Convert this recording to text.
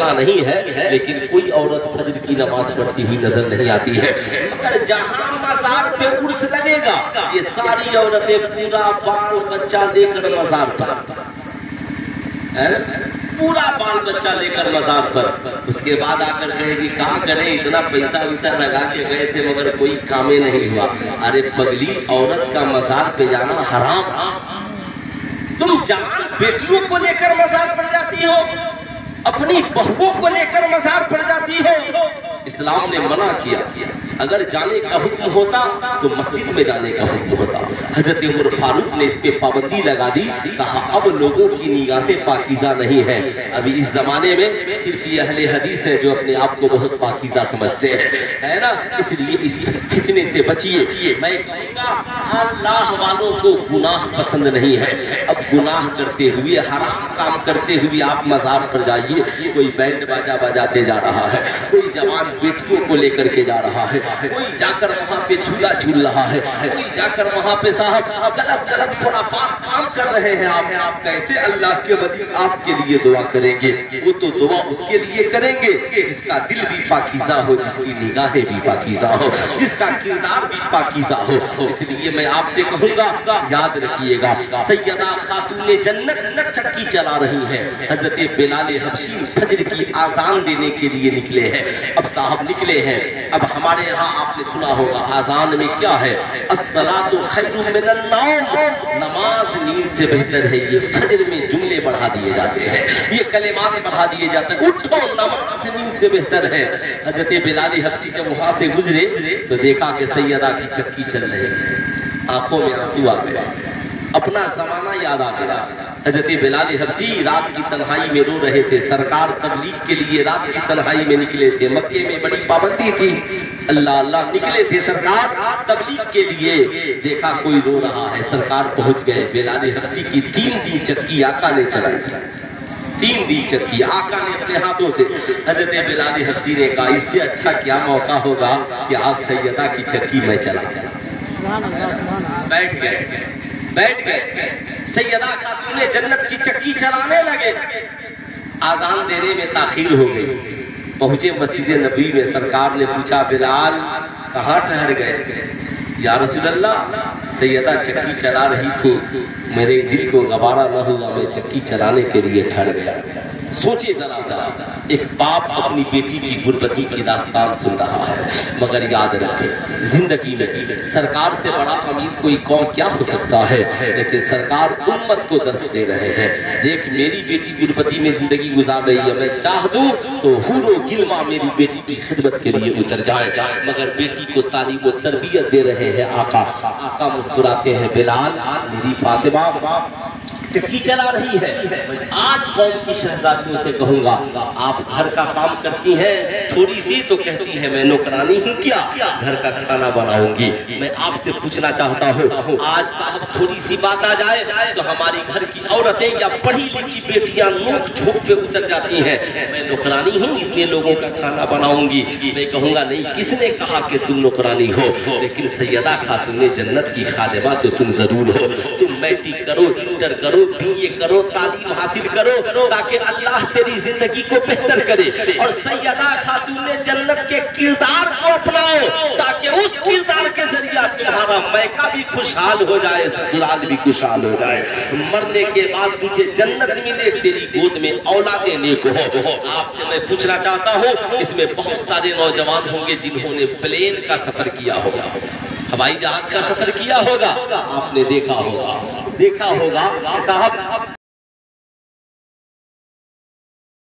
مسئلہ نہیں ہے، لیکن کوئی عورت فجر کی نماز پڑھتی ہوئی نظر نہیں آتی ہے، مگر جہاں مزار پہ عرس لگے گا یہ ساری عورتیں پورا بال بچہ لے کر مزار پر، پورا بال بچہ لے کر مزار پر، اس کے بعد آ کر کہے گی کہاں کریں اتنا پیسہ ویسا لگا کے گئے تھے مگر کوئی کام نہیں ہوا۔ ارے پگلی، عورت کا مزار پہ جانا حرام، تم جوان بیٹیوں کو لے کر مزار پر جاتی ہو، اپنی بہووں کو لے کر مزار پر جاتی ہو۔ اسلام نے منع کیا، اگر جانے کا حکم ہوتا تو مسجد میں جانے کا حکم ہوتا۔ حضرت عمر فاروق نے اس پہ پابندی لگا دی، کہا اب لوگوں کی نگاہیں پاکیزہ نہیں ہیں، ابھی اس زمانے میں صرف یہ اہل حدیث ہے جو اپنے آپ کو بہت پاکیزہ سمجھتے ہیں، ہے نا، اس لیے اس فتنے سے بچیے۔ میں کہوں گا اللہ والوں کو گناہ پسند نہیں ہے، اب گناہ کرتے ہوئے، حرام کام کرتے ہوئے آپ مزار پر جائیے، کوئی بینڈ باجا بجاتے جا رہا ہے، کوئی جوان بیٹیوں کو لے کر کے جا رہا ہے، کوئی جا کر وہاں پہ جھولا جھول رہا ہے، کوئی جا کر وہاں پہ صاحب غلط خرافات کام کر رہے ہیں۔ آپ کیسے اللہ کے ولی آپ کے لیے دعا کریں گے؟ وہ تو دعا اس کے لیے کریں گے جس کا دل بھی پاکیزہ ہو، جس کی نگاہیں بھی پاکیزہ ہو، جس کا کردار بھی پاکیزہ ہو۔ اس لیے میں آپ سے کہوں گا یاد رکھیے گا، سیدہ خاتون جنت چکی چلا رہی ہیں، حضرت بلال حبشی فجر کی آذان دینے کے لیے نکلے ہیں۔ اب صاحب نکلے ہیں، اب ہمارے یہاں آپ نے سنا ہوگا آذان میں کیا ہے، الصلاۃ خیر من النوم، نماز نیند سے بہتر ہے۔ یہ فجر میں جملے بڑھا دیے جاتے ہیں، یہ کلمات بڑھا دیے جاتے ہیں، اٹھو نماز نیند سے بہتر ہے۔ حضرت بلال حبشی جب وہاں سے گزرے تو دیکھا کہ سیدہ کی چکی چل رہی ہے، آنکھوں میں آنسو آ گیا، اپنا زمانہ یاد آ گیا۔ حضرت بلال حبشی رات کی تنہائی میں رو رہے تھے، سرکار تبلیغ کے لیے رات کی تنہائی میں نکلے تھے، مکے میں بڑی پابندی تھی، اللہ اللہ نکلے تھے سرکار تبلیغ کے لیے، دیکھا کوئی رو رہا ہے، سرکار پہنچ گئے۔ بلال حبشی کی 3 دن چکی آقا نے چلائی، 3 دن چکی آقا نے اپنے ہاتھوں سے۔ حضرت بلال حبشی نے کہا اس سے اچھا کیا موقع ہوگا کہ آج سیدہ کی چکی میں چلا جاؤں۔ بیٹھ گئے سیدہ خاتون جنت کی چکی چلانے لگے، آذان دینے میں تاخیر ہو گئی، پہنچے مسجد نبوی میں، سرکار نے پوچھا بلال کہاں ٹھہر گئے تھے؟ یا رسول اللہ سیدہ چکی چلا رہی تھی، میرے دل کو گوارا نہ ہوا، میں چکی چلانے کے لیے ٹھہر گیا۔ سوچے ذرا سا، ایک باپ اپنی بیٹی کی غربتی کی داستان سن رہا ہے، مگر یاد رکھے زندگی میں سرکار سے بڑا امیر کوئی قوم کیا ہو سکتا ہے، لیکن سرکار امت کو درس دے رہے ہیں۔ دیکھ میری بیٹی غربتی میں زندگی گزار رہی ہے، میں چاہ دوں تو حور و گلما میری بیٹی کی خدمت کے لیے اتر جائے، مگر بیٹی کو تعلیم و تربیت دے رہے ہیں آقا۔ آقا مسکراتے ہیں، بلال میری فاطمہ چکی چلا رہی ہے، میں آج قوم کی شہزادیوں سے کہوں گا آپ گھر کا کام کرتی ہیں تھوڑی سی تو کہتی ہیں میں نوکرانی ہوں، کیا گھر کا کھانا بناؤں گی۔ میں آپ سے پوچھنا چاہتا ہوں آج صاحب تھوڑی سی بات آ جائے تو ہماری گھر کی عورتیں یا پڑھی لکھی بیٹیاں نوک جھوک پہ اتر جاتی ہیں، میں نوکرانی ہوں اتنے لوگوں کا کھانا بناؤں گی۔ میں کہوں گا نہیں، کس نے کہا کہ تم نوکرانی ہو، لیکن سیدہ خاتون جنت کی خادمہ تو تم ضرور ہو۔ تم میٹرک کرو، انٹر کرو، BA کرو، تعلیم حاصل کرو تاکہ اللہ تیری زندگی کو بہتر کرے، اور سیدہ خاتون جنت کے کردار کو اپناؤ تاکہ اس کردار کے ذریعہ تمہارا میکہ بھی خوشحال ہو جائے، سسرال بھی خوشحال ہو جائے، مرنے کے بعد تجھے جنت ملے، تیری گود میں اولاد نیک ہو۔ آپ سے میں پوچھنا چاہتا ہوں اس میں بہت سارے نوجوان ہوں گے جنہوں نے پلین کا سفر کیا ہوگا، ہوائی جہاز کا سفر کیا ہوگا، آپ نے دیکھا ہوگا صاحب